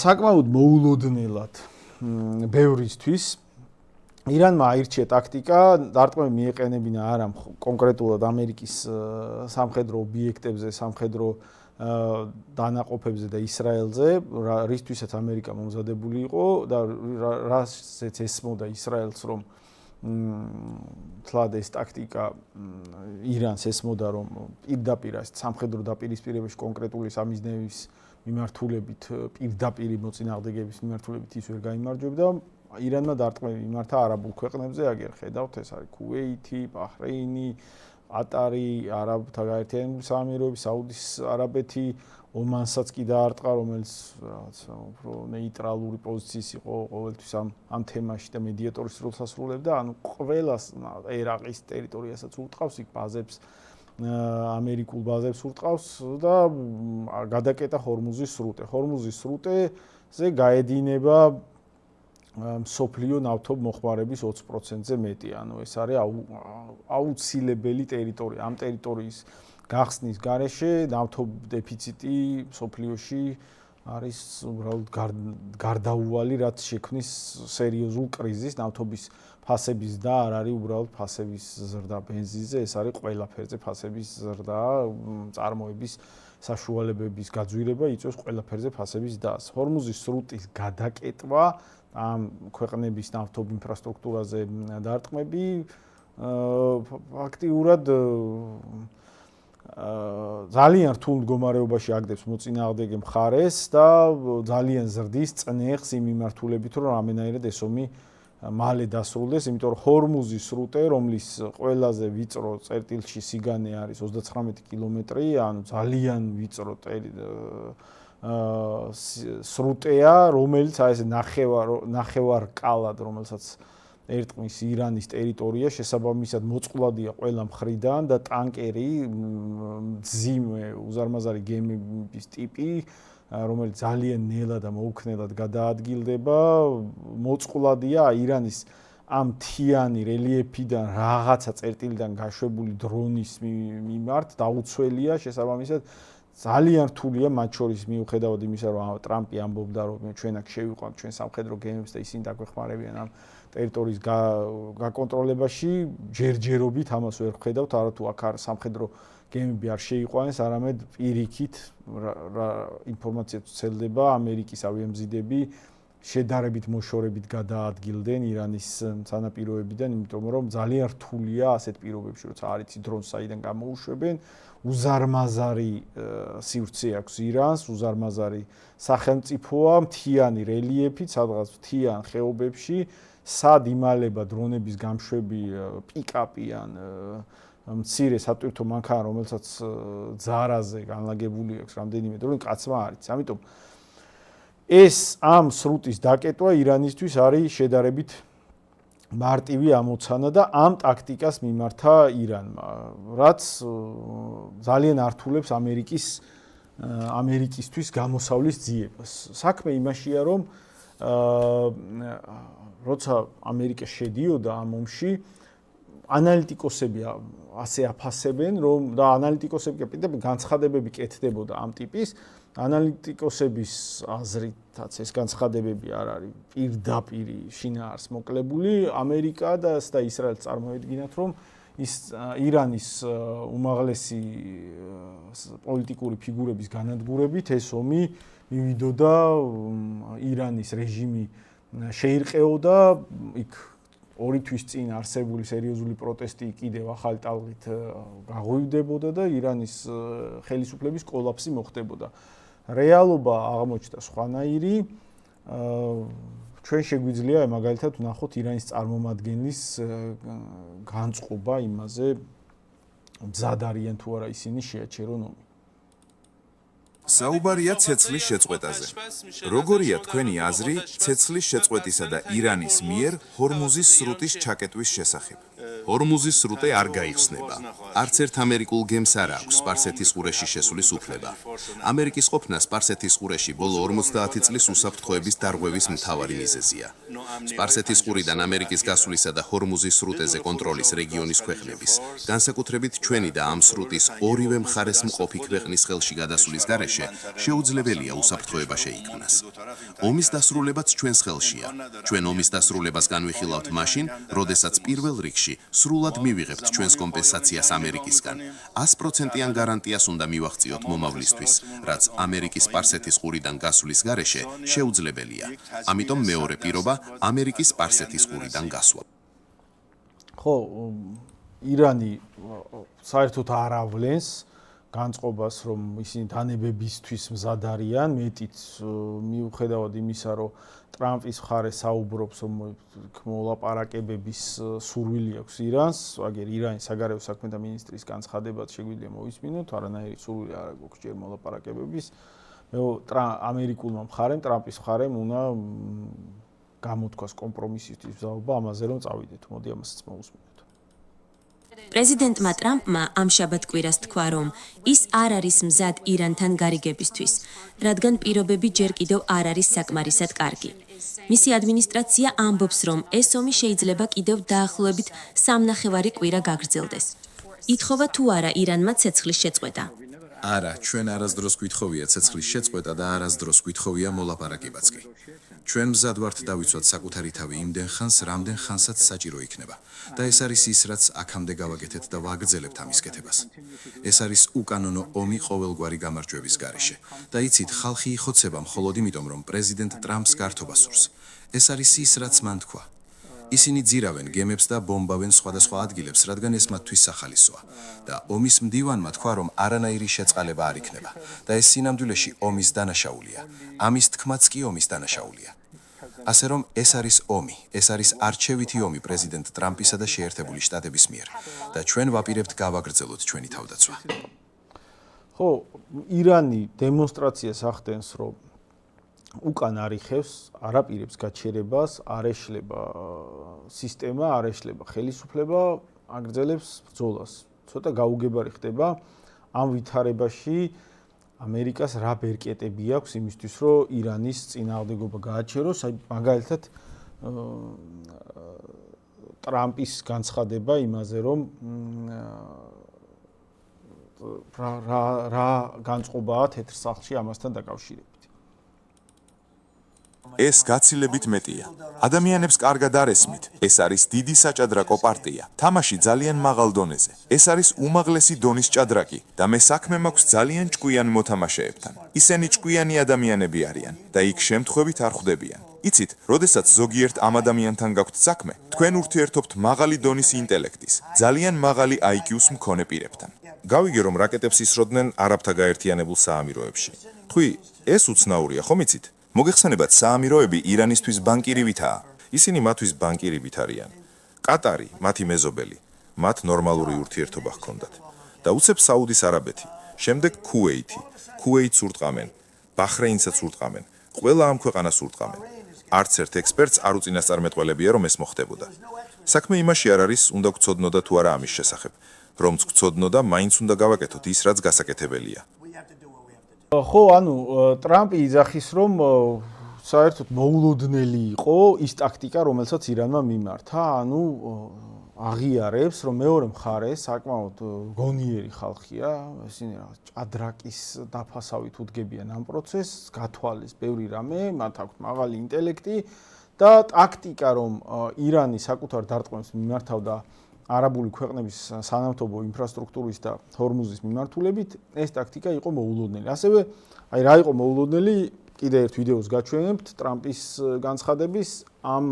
საკმაოდ მოულოდნელად ბევრისთვის ირანმა აირჩია ტაქტიკა, დარტყმები მიეყენებინა არა კონკრეტულად ამერიკის სამხედრო ობიექტებზე, სამხედრო დანაყოფებზე და ისრაელზე, რისთვისაც ამერიკა მომზადებული იყო და რასაც ესმოდა ისრაელს, რომ თლად ეს ტაქტიკა ირანს ესმოდა, რომ პირდაპირ სამხედრო დაპირისპირებაში კონკრეტული სამიზნეების მიმართულებით, პირდაპირ მოწინააღმდეგეების მიმართულებით ის ვერ გაიმარჯვებდა. ირანმა დარტყმები მიმართა არაბულ ქვეყნებზე, აგერ ხედავთ, ეს არის ქუვეითი, ბაჰრეინი, ყატარი, არაბთა გაერთიანებული საამიროები, საუდის არაბეთი, ომანსაც კი დაარტყა, რომელიც რაღაცა უფრო ნეიტრალური პოზიციის იყო ყოველთვის ამ თემაში და მედიატორის როლს ასრულებდა. ანუ ყველას ერაყის ტერიტორიასაც ურტყავს, იქ ბაზებს ამერიკულ ბაზებს ურტყავს და გადაკეტა ჰორმუზის სრუტე. ჰორმუზის სრუტეზე გაედინება მსოფლიო ნავთობმოხმარების 20%-ზე მეტი. ანუ ეს არის აუცილებელი ტერიტორია. ამ ტერიტორიის გახსნის გარეშე ნავთობდეფიციტი მსოფლიოში არის უბრალოდ გარდაუვალი, რაც შექმნის სერიოზულ კრიზისს, ნავთობის ფასების და არ არის უბრალოდ ფასების ზრდა ბენზინზე, ეს არის ყველაფერზე ფასების ზრდა, წარმოების საშუალებების გაძვირება იწვევს ყველაფერზე ფასების დას. ჰორმუზის სრუტის გადაკეტვა ამ ქვეყნების ნავთობ ინფრასტრუქტურაზე დარტყმები ფაქტიურად ძალიან რთულ მდგომარეობაში აგდებს მოწინააღმდეგე მხარეს და ძალიან ზრდის წნეხს იმ მიმართულებით, რომ რამენაირად ეს ომი მალე დასრულდეს, იმიტომ რომ ჰორმუზის სრუტე, რომლის ყველაზე ვიწრო წერტილში სიგანე არის 39 კილომეტრი, ანუ ძალიან ვიწრო სრუტეა, რომელიც აი ეს ნახევარ კალად, რომელსაც ერტყმის ირანის ტერიტორია, შესაბამისად მოწყვლადია ყველა მხრიდან და ტანკერი, მძიმე უზარმაზარი გემების ტიპი, რომელიც ძალიან ნელა და მოუქნელად გადაადგილდება, მოწყვლადია ირანის ამ მთიანი რელიეფიდან რაღაცა წერტილიდან გაშვებული დრონის მიმართ დაუცველია, შესაბამისად ძალიან რთულია მათ შორის მიუხედავად იმისა, რომ ტრამპი ამბობდა, რომ ჩვენ აქ შევიყვანთ ჩვენ სამხედრო გემებს და ისინი დაგვეხმარებიან ამ ტერიტორიის გაკონტროლებაში, ჯერჯერობით ამას ვერ ვხედავთ, არათუ აქ სამხედრო გემები არ შეიყვანეს, არამედ პირიქით ინფორმაციაც ვრცელდება, ამერიკის ავიამზიდები შედარებით მოშორებით გადაადგილდნენ ირანის სანაპიროებიდან, იმიტომ რომ ძალიან რთულია ასეთ პირობებში, როცა არ იცი დრონს საიდან გამოუშვებენ, უზარმაზარი სივრცე აქვს ირანს, უზარმაზარი სახელმწიფოა, მთიანი რელიეფით, სადღაც მთიან ხეობებში, სად იმალება დრონების გამშვები პიკაპი ან მცირე სატვირთო მანქანა, რომელსაც ძარაზე განლაგებული აქვს რამდენიმე დრონი, კაცმა არ იცის. ამიტომ ეს ამ სრუტის დაკეტვა ირანისთვის არის შედარებით მარტივი ამოცანა და ამ ტაქტიკას მიმართა ირანმა, რაც ძალიან ართულებს ამერიკისთვის გამოსავლის ძიებას. საქმე იმაშია, რომ როცა ამერიკა შედიოდა ამ ომში, ანალიტიკოსები ასე აფასებენ, რომ და ანალიტიკოსები განცხადებები კეთდებოდა ამ ტიპის, ანალიტიკოსების აზრითაც ეს განცხადებები არ არის პირდაპირ შინაარს მოკლებული, ამერიკა და ისრაელს წარმოედგინათ, რომ ის ირანის უმაღლესი პოლიტიკური ფიგურების განადგურებით ეს ომი მივიდოდა ირანის რეჟიმი შეირყეოდა, იქ 2 თვის წინ არსებული სერიოზული პროტესტი კიდევ ახალი ტალღით გაღვივდებოდა და ირანის ხელისუფლების კოლაფსი მოხდებოდა. რეალობა აღმოჩნდა სხვანაირი. ჩვენ შეგვიძლია მაგალითად ვნახოთ ირანის წარმომადგენლის განწყობა იმაზე, მზად არიან თუ არა ისინი შეაჩერონ ომი. საუბარია ცეცხლის შეწყვეტაზე. როგორია თქვენი აზრი ცეცხლის შეწყვეტისა და ირანის მიერ ჰორმუზის სრუტის ჩაკეტვის შესახებ? ჰორმუზის სრუტე არ გაიხსნება. არც ერთ ამერიკულ გემს არ აქვს სპარსეთის ყურეში შესulis უფლება. ამერიკის ყოფნა სპარსეთის ყურეში ბოლო 50 წლის უსაფრთხოების დარღვევის მთავარი მიზეზია. სპარსეთის ყურიდან ამერიკის გასვლისა და ჰორმუზის სრუტეზე კონტროლის რეგიონის ქვეყნების, განსაკუთრებით ჩვენი და ამ სრუტის ორივე მხარეს მყოფი ქვეყნის ხელში გადასulis გარეშე გარეშე შეუძლებელია უსაფრთხოება შეიქმნას. ომის დასრულებაც ჩვენს ხელშია. ჩვენ ომის დასრულებას განვიხილავთ მაშინ, როდესაც პირველ რიგში სრულად მივიღებთ ჩვენს კომპენსაციას ამერიკისგან. 100%-იან გარანტიას უნდა მივაღწიოთ მომავლისთვის, რაც ამერიკის სპარსეთის ყურიდან გასვლის გარეშე შეუძლებელია. ამიტომ მეორე პირობა ამერიკის სპარსეთის ყურიდან გასვლა. ხო, ირანი საერთოდ არ ავლენს განწყობას, რომ ისინი დანებებისთვის მზად არიან, მეტიც მიუხედავად იმისა, რომ ტრამპის მხარე საუბრობს, რომ მოლაპარაკებების სურვილი აქვს ირანს, აგერ ირანის საგარეო საქმეთა მინისტრის განცხადებაც შეგვიძლია მოვისმინოთ, არანაირი სურვილი არ აქვს ჯერ მოლაპარაკებების. ამერიკულმა მხარემ, ტრამპის მხარემ უნდა გამოთქვას კომპრომისისთვის ბრძოლა ამაზე, რომ წავიდეთ. მოდი ამასაც მოვუსმინოთ. პრეზიდენტმა ტრამპმა ამ შაბათ-კვირას თქვა, რომ ის არ არის მზად ირანთან გარიგებისთვის, რადგან პირობები ჯერ კიდევ არ არის საკმარისად კარგი. მისი ადმინისტრაცია ამბობს, რომ ეს ომი შეიძლება კიდევ დაახლოებით 3.5 კვირა გაგრძელდეს. ითხოვა თუ არა ირანმა ცეცხლის შეწყვეტა. არა, ჩვენ არასდროს გვითხოვია ცეცხლის შეწყვეტა და არასდროს გვითხოვია მოლაპარაკებაც კი. ჩვენ მზად ვართ დავიცვათ საკუთარი თავი იმდენ ხანს, რამდენ ხანსაც საჭირო იქნება. და ეს არის ის, რაც აქამდე გავაკეთეთ და ვაგრძელებთ ამის კეთებას. ეს არის უკანონო ომი ყოველგვარი გამარჯვების გარეშე. და იცით, ხალხი იხოცება მხოლოდ იმიტომ, რომ პრეზიდენტ ტრამპს გართობა სურს. ეს არის ის, რაც მან თქვა. ისინი ძირავენ გემებს და ბომბავენ სხვადასხვა ადგილებს, რადგან ეს მათთვის სახალისოა. და ომის მდივანმა თქვა, რომ არანაირი შეწყალება არ იქნება. და ეს სინამდვილეში ომის დანაშაულია. ამის თქმაც კი ომის დანაშაულია. ასე რომ ეს არის ომი, ეს არის არჩევითი ომი პრეზიდენტ ტრამპისა და შეერთებული შტატების მიერ. და ჩვენ ვაპირებთ გავაგრძელოთ ჩვენი თავდაცვა. ხო, ირანი დემონსტრაციას ახდენს, რომ უკან არიხევს, არ აპირებს გაჩერებას, არ ეშლება სისტემა, არ ეშლება ხელისუფლება, აგრძელებს ბრძოლას. ცოტა გაუგებარი ხდება ამ ვითარებაში ამერიკას რა ბერკეტები აქვს იმისთვის, რომ ირანის წინააღმდეგობა გააჩეროს, აი მაგალითად ტრამპის განცხადება იმაზე, რომ რა განწყობაა თეთრ სახლში ამასთან დაკავშირებით. ეს გაცილებით მეტია. ადამიანებს კარგად არ ესმით. ეს არის დიდი საჭადრაკო პარტია. თამაში ძალიან მაღალ დონეზე. ეს არის უმაღლესი დონის ჭადრაკი და მე საქმე მაქვს ძალიან ჭკვიან მოთამაშეებთან. ისინი ჭკვიანი ადამიანები არიან და იქ შემთხვევით არ ხვდებიან. იცით, როდესაც ზოგიერთ ამ ადამიანთან გაქვთ საქმე, თქვენ ურთიერთობთ მაღალი დონის ინტელექტის, ძალიან მაღალი IQ-ს მქონე პირებთან. გავიგე, რომ რაკეტებს ისროდნენ არაბთა გაერთიანებულ საამიროებში. თქვი, ეს უცნაურია, ხომ იცით? მოგეხსენებათ, საამიროები ირანისთვის ბანკირივითაა. ისინი მათთვის ბანკირივით არიან. კატარი, მათი მეზობელი, მათ ნორმალური ურთიერთობა ჰქონდათ. და უცებ საუდის არაბეთი, შემდეგ ქუეითი. ქუეითს ურტყამენ, ბაჰრეინსაც ურტყამენ, ყველა ამ ქვეყანას ურტყამენ. არც ერთ ექსპერტს არ უწინასწარმეტყველებია, რომ ეს მოხდებოდა. საქმე იმაში არ არის, უნდა გვცოდნოდა თუ არა ამის შესახებ. რომც გვცოდნოდა, მაინც უნდა გავაკეთოთ ის, რაც გასაკეთებელია. ხო, ანუ ტრამპი იძახის, რომ საერთოდ მოულოდნელი იყო ის ტაქტიკა, რომელსაც ირანმა მიმართა, ანუ აღიარებს, რომ მეორე მხარე საკმაოდ გონიერი ხალხია, ისინი ჭადრაკის დაფასავით უდგებიან ამ პროცესს, გათვალეს ბევრი რამე, მათ აქვთ მაღალი ინტელექტი და ტაქტიკა, რომ ირანი საკუთარ დარტყმებს მიმართავდა არაბული ქვეყნების სანავთობო ინფრასტრუქტურის და ჰორმუზის მიმართულებით, ეს ტაქტიკა იყო მოულოდნელი. ასევე, აი რა იყო მოულოდნელი, კიდე ერთ ვიდეოს გაჩვენებთ ტრამპის განცხადების, ამ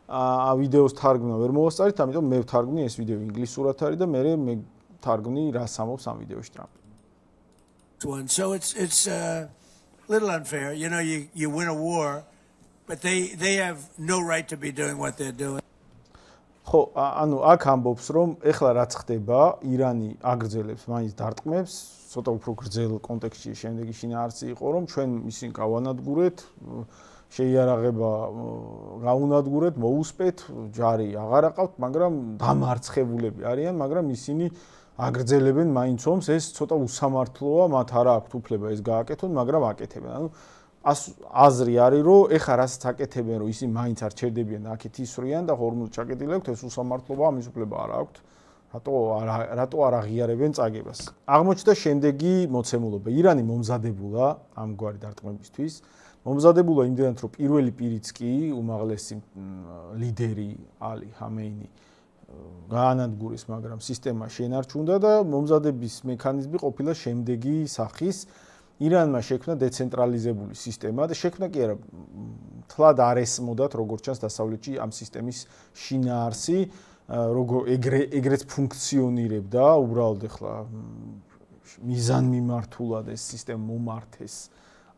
ვიდეოს თარგმნა ვერ მოვასწარით, ამიტომ მე ვთარგმნი ეს ვიდეო ინგლისურად არის და მე ვთარგმნი რას ამბობს ამ ვიდეოში ტრამპი. So it's a little unfair. You know, you win a war, but they have no right to be doing what they're doing. ხო, ანუ აქ ამბობს, რომ ეხლა რაც ხდება, ირანი აგრძელებს მაინც დარტყმებს, ცოტა უფრო გრძელ კონტექსტში შემდეგი შინაარსი იყო, რომ ჩვენ ისინი გავანადგურეთ, შეიარაღება გაუნადგურეთ, მოუსპეთ, ჯარი აღარ აყავთ, მაგრამ დამარცხებულები არიან, მაგრამ ისინი აგრძელებენ მაინც ომს, ეს ცოტა უსამართლოა, მათ არ აქვთ უფლება ეს გააკეთონ, მაგრამ აკეთებენ. ანუ აზრი არის, რომ ეხლა რასაც აკეთებენ, რომ ისინი მაინც არ ჩერდებიან და აქეთ ისვრიან და ჰორმუზი ჩაკეტილი აქვთ, ეს უსამართლოა, ამის უფლება არ აქვთ. რატო არ აღიარებენ წაგებას. აღმოჩნდა შემდეგი მოცემულობა. ირანი მომზადებულა ამგვარი დარტყმებისთვის. მომზადებულა იმდენად, რომ პირველი პირიც კი უმაღლესი ლიდერი ალი ჰამეინი გაანადგურეს, მაგრამ სისტემა შენარჩუნდა და მომზადების მექანიზმი ყოფილა შემდეგი სახის. ირანმა შექმნა დეცენტრალიზებული სისტემა და შექმნა კი არა თლად არ ესმოდათ როგორც ჩანს დასავლეთში ამ სისტემის შინაარსი, ეგრეთ ფუნქციონირებდა, უბრალოდ ახლა მიზანმიმართულად ეს სისტემა მომართეს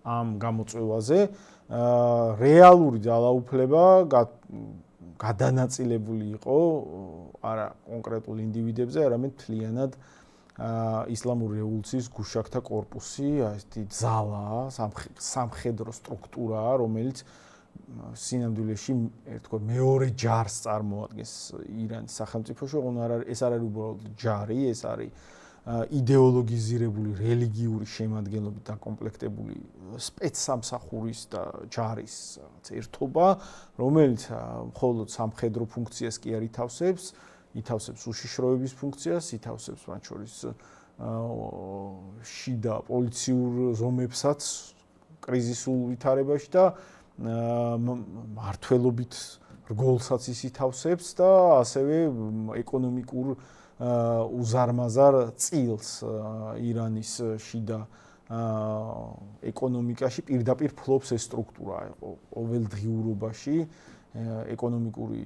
ამ გამოწვევაზე. რეალური ძალაუფლება გადანაწილებული იყო არა კონკრეტულ ინდივიდებზე, არამედ მთლიანად ისლამური რევოლუციის გუშაქთა კორპუსი, ესეთი ძალაა, სამხედრო სტრუქტურაა, რომელიც სინამდვილეში ერთგვარ მეორე ჯარს წარმოადგენს ირანის სახელმწიფოში, ეს არ არის უბრალოდ ჯარი, ეს არის იდეოლოგიზირებული რელიგიური შემადგენლობით დაკომპლექტებული სპეცსამსახურის და ჯარის ერთობა, რომელიც მხოლოდ სამხედრო ფუნქციას კი არ ითავსებს უშიშროების ფუნქციას, ითავსებს მათ შორის შიდა პოლიციურ ზომებსაც კრიზისულ ვითარებაში და მართლობით რგოლსაც ის ითავსებს და ასევე ეკონომიკურ უზარმაზარ წილს ირანის შიდა ეკონომიკაში პირდაპირ ფლობს ეს სტრუქტურა ყოველდღიურობაში ეკონომიკური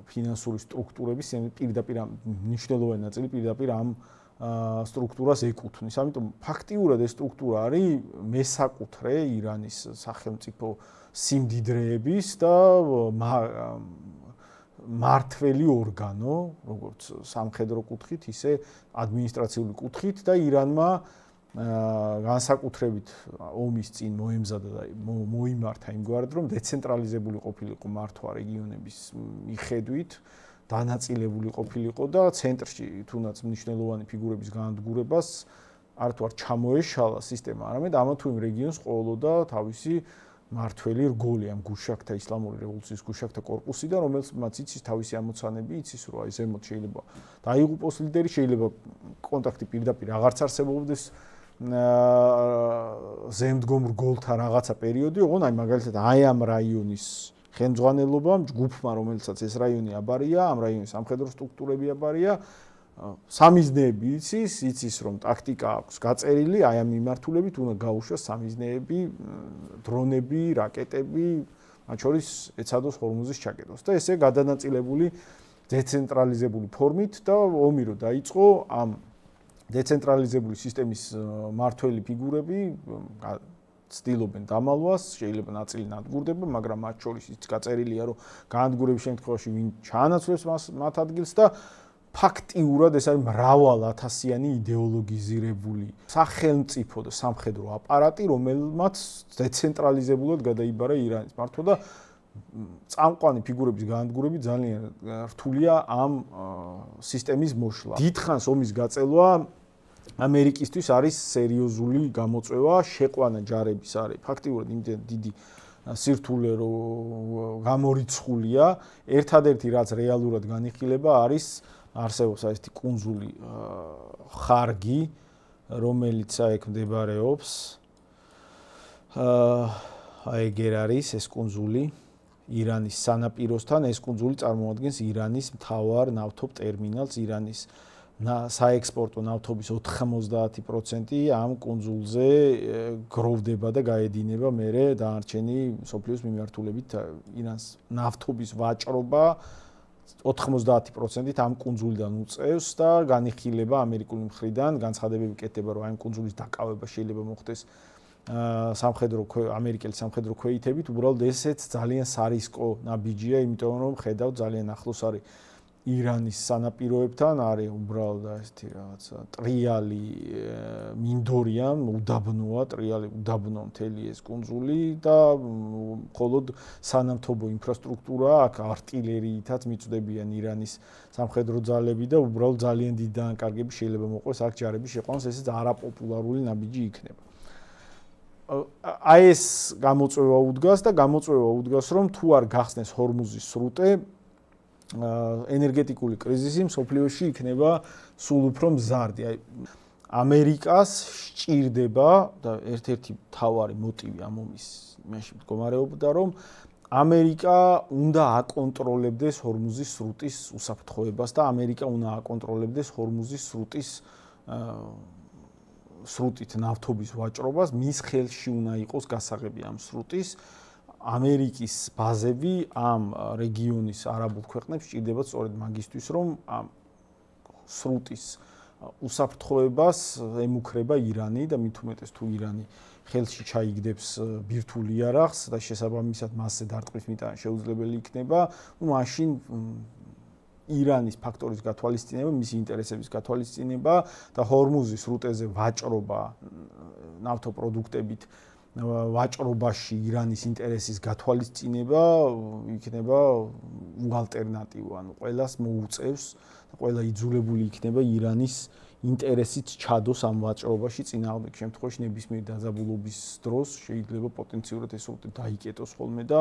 ფინანსური სტრუქტურების პირდაპირ მნიშვნელოვანი ნაწილი პირდაპირ ამ სტრუქტურას ეკუთვნის. ამიტომ ფაქტიურად ეს სტრუქტურა არის მესაკუთრე ირანის სახელმწიფო სიმდიდრეების და მართველი ორგანო, როგორც სამხედრო კუთხით, ისე ადმინისტრაციული კუთხით და ირანმა განსაკუთრებით ომის წინ მოემზადა და მოიმართა იმგვარად, რომ დეცენტრალიზებული ყოფილიყო მართვა რეგიონების მიხედვით, დანაწილებული ყოფილიყო და ცენტრში თუნდაც მნიშვნელოვანი ფიგურების განადგურებას არ თუ არ ჩამოეშალა სისტემა, არამედ ამა თუ იმ რეგიონს ყოლოდა თავისი მართველი რგოლი ამ გუშაქთა ისლამური რევოლუციის გუშაქთა კორპუსი და რომელსაც იცის თავისი ამოცანები, იცის რომ აი ზემოთ შეიძლება დაიღუპოს ლიდერი, შეიძლება კონტაქტი პირდაპირ აღარც არსებობდეს ზემდგომ რგოლთან რაღაცა პერიოდი, ოღონდ აი მაგალითად აი ამ რაიონის ხელმძღვანელობამ ჯგუფმა, რომელსაც ეს რაიონი აბარია, ამ რაიონის სამხედრო სტრუქტურები აბარია, სამიზნეები იცის რომ ტაქტიკა აქვს გაწერილი, აი ამ მიმართულებით უნდა გაუშვას სამიზნეები, დრონები, რაკეტები, მათ შორის ეცადოს ჰორმუზის ჩაკეტვას და ესე გადანაწილებული დეცენტრალიზებული ფორმით და ომი რო დაიწყო ამ დეცენტრალიზებული სისტემის მართველი ფიგურები ცდილობენ დამალვას, შეიძლება ნაწილი ნადგურდება, მაგრამ მათ შორის ის გაწერილია, რომ განადგურების შემთხვევაში ვინ ჩაანაცვლებს მათ ადგილს და ფაქტიურად ეს არის მრავალათასიანი იდეოლოგიზირებული სახელმწიფო და სამხედრო აპარატი, რომელმაც დეცენტრალიზებულად გადაიბარა ირანის მართვა და წამყვანი ფიგურების განადგურებით ძალიან რთულია ამ სისტემის მოშლა. დიდხანს ომის გაწელვა ამერიკისთვის არის სერიოზული გამოწვევა, შეყვანა ჯარების არის ფაქტიურად იმდენ დიდი სირთულე რომ გამორიცხულია. ერთადერთი რაც რეალურად განიხილება არის არსებობს ესეთი კუნძული ხარგი, რომელიც აიქ მდებარეობს. აი ეგერ არის ეს კუნძული ირანის სანაპიროსთან, ეს კუნძული წარმოადგენს ირანის მთავარ ნავთობ ტერმინალს, ირანის საექსპორტო ნავთობის 90% ამ კუნძულზე გროვდება და გაედინება მერე დანარჩენი მსოფლიოს მიმართულებით ირანს ნავთობის ვაჭრობა 90% ამ კუნძულიდან უწევს და განიხილება ამერიკული მხრიდან, განცხადებები კეთდება, რომ ამ კუნძულის დაკავება შეიძლება მოხდეს ამერიკელი სამხედრო ქვეითებით, უბრალოდ ესეც ძალიან სარისკო ნაბიჯია, იმიტომ რომ ხედავთ ძალიან ახლოს არის ირანის სანაპიროებთან, არის უბრალოდ ესეთი რაღაცა ტრიალი მინდორია, უდაბნოა, ტრიალი უდაბნო მთელი ეს კუნძული და მხოლოდ სანავთობო ინფრასტრუქტურა აქ არტილერიითაც მიწვდებიან ირანის სამხედრო ძალები და უბრალოდ ძალიან დიდი დანაკარგები შეიძლება მოყოს აქ ჯარების შეყვანას, ესეც არაპოპულარული ნაბიჯი იქნება. აი ეს გამოწვევა უდგას და გამოწვევა უდგას, რომ თუ არ გახსნეს ჰორმუზის სრუტე, ენერგეტიკული კრიზისი მსოფლიოში იქნება სულ უფრო მზარდი. აი ამერიკას სჭირდება და ერთ-ერთი მთავარი მოტივი ამ ომის იმაში მდგომარეობდა, რომ ამერიკა უნდა აკონტროლებდეს ჰორმუზის სრუტის უსაფრთხოებას და ამერიკა უნდა აკონტროლებდეს ჰორმუზის სრუტით ნავთობის ვაჭრობას, მის ხელში უნდა იყოს გასაღები ამ სრუტის. ამერიკის ბაზები ამ რეგიონის არაბულ ქვეყნებს სჭირდება სწორედ მაგისთვის, რომ ამ სრუტის უსაფრთხოებას ემუქრება ირანი და მით უმეტეს თუ ირანი ხელში ჩაიგდებს ბირთვულ იარაღს და შესაბამისად მასზე დარტყმის მიტანა შეუძლებელი იქნება, მაშინ ირანის ფაქტორის გათვალისწინება, მისი ინტერესების გათვალისწინება და ჰორმუზის სრუტეზე ვაჭრობა ნავთობპროდუქტებით ვაჭრობაში ირანის ინტერესის გათვალისწინება იქნება უალტერნატივო, ანუ ყველას მოუწევს და ყველა იძულებული იქნება ირანის ინტერესით ჩადოს ამ ვაჭრობაში წინააღმდეგ შემთხვევაში ნებისმიერ დაძაბულობის დროს შეიძლება პოტენციურად ეს სრუტე დაიკეტოს ხოლმე და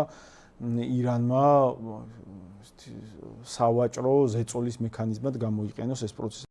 ირანმა სავაჭრო ზეწოლის მექანიზმად გამოიყენოს ეს პროცესი.